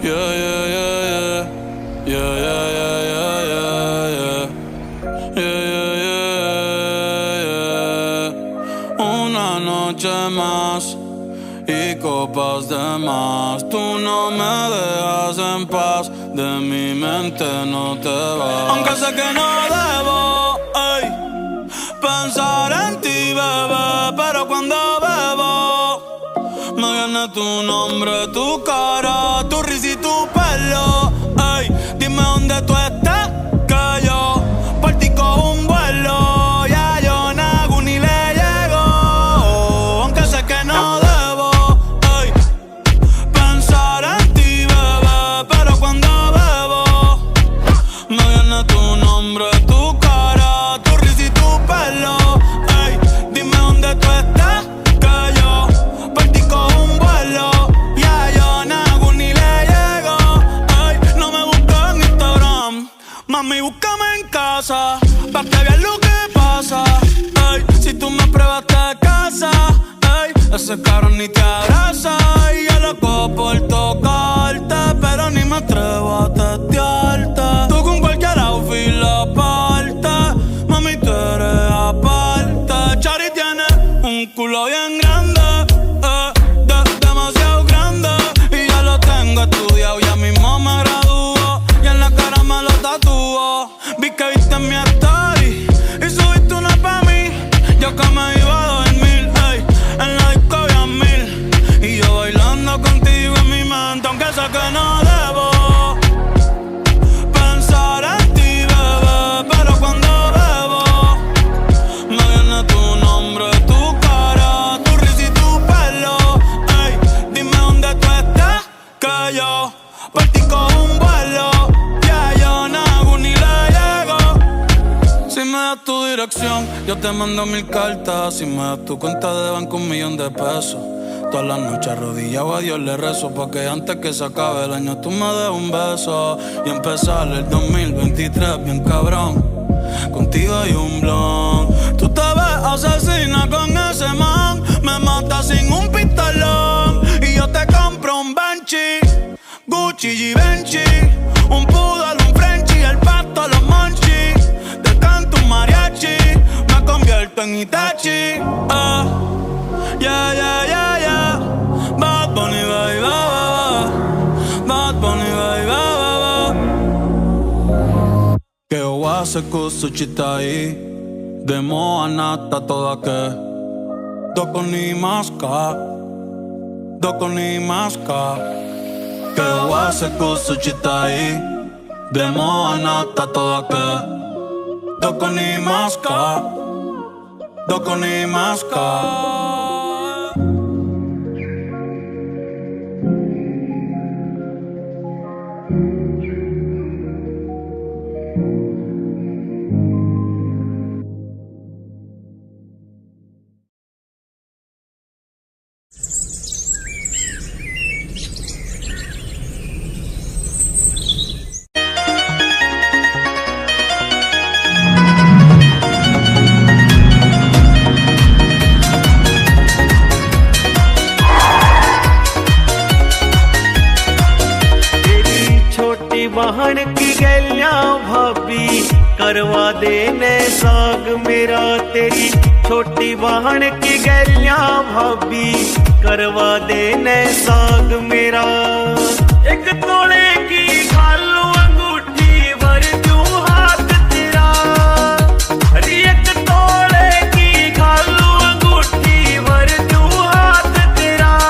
Yeah, yeah, yeah, yeah. Yeah, yeah, yeah, yeah, yeah, yeah. Yeah, yeah, yeah, yeah. Una noche más y copas de más. Tú no me dejas en paz, de mi mente no te vas. Aunque sé que no debo, ey, pensar en ti, bebé, pero cuando bebo me viene tu nombre, tu cara, tu risa y tu pelo. Ey, dime dónde tú estás, que yo por ti cojo un vuelo. Ya yo nago ni le llego, aunque sé que no debo, ey, pensar en ti, bebé, pero cuando bebo me viene tu nombre, tu cara, tu risa y tu pelo. Ey, dime dónde tú estás, que yo por ti cojo un vuelo. Ya yo nago ni le llego. Ey, no me busques en Instagram, mami, búscame en casa, pa' que veas lo que pasa. Ey, si tú me pruebas te casa, ey, ese cabrón ni te abraza. Y yo loco por tocarte, pero ni me atrevo a testearte. Tú con cualquier outfit la parte, mami, tú eres aparte. Chari tiene un culo bien grande, demasiado grande, y ya lo tengo estudiado, ya mismo me gradúo, y en la cara me lo tatúo. Vi que viste mi story y subiste una pa' mí, yo que me iba a dormir, ey, en la disco había 1000, y yo bailando contigo en mi mente, aunque sé que no debo pensar en ti, bebé, pero cuando bebo me viene tu nombre, tu cara, tu risa y tu pelo. Ey, dime dónde tú estás, que yo por ti cojo un vuelo. Ya yo nago ni le llego. Si me das tu dirección, yo te mando 1000 cartas. Si me das tu cuenta de banco, 1.000.000 de pesos. Todas las noches arrodillado a Dios le rezo, pa' que antes que se acabe el año tú me des un beso y empezar el 2023 bien cabrón. Contigo hay un blon. Tú te ves asesina con ese man, me matas sin un pistolón. Y yo te compro un Banshee, Gucci y Benchi, un poodle, un Frenchie, el pasto, los monchis. Te canto un mariachi, me convierto en Itachi. Yeah, yeah, yeah, yeah. Bad Bunny, baby, Bad Bunny, baby, che ho se kusu chitai demo anata toda ke doko ni maska che ho se kusu chitai demo anata toda ke doko ni maska बहन की गैलियां भाभी करवा देने साग मेरा, तेरी छोटी बहन की गैलियां भाभी करवा देने साग मेरा।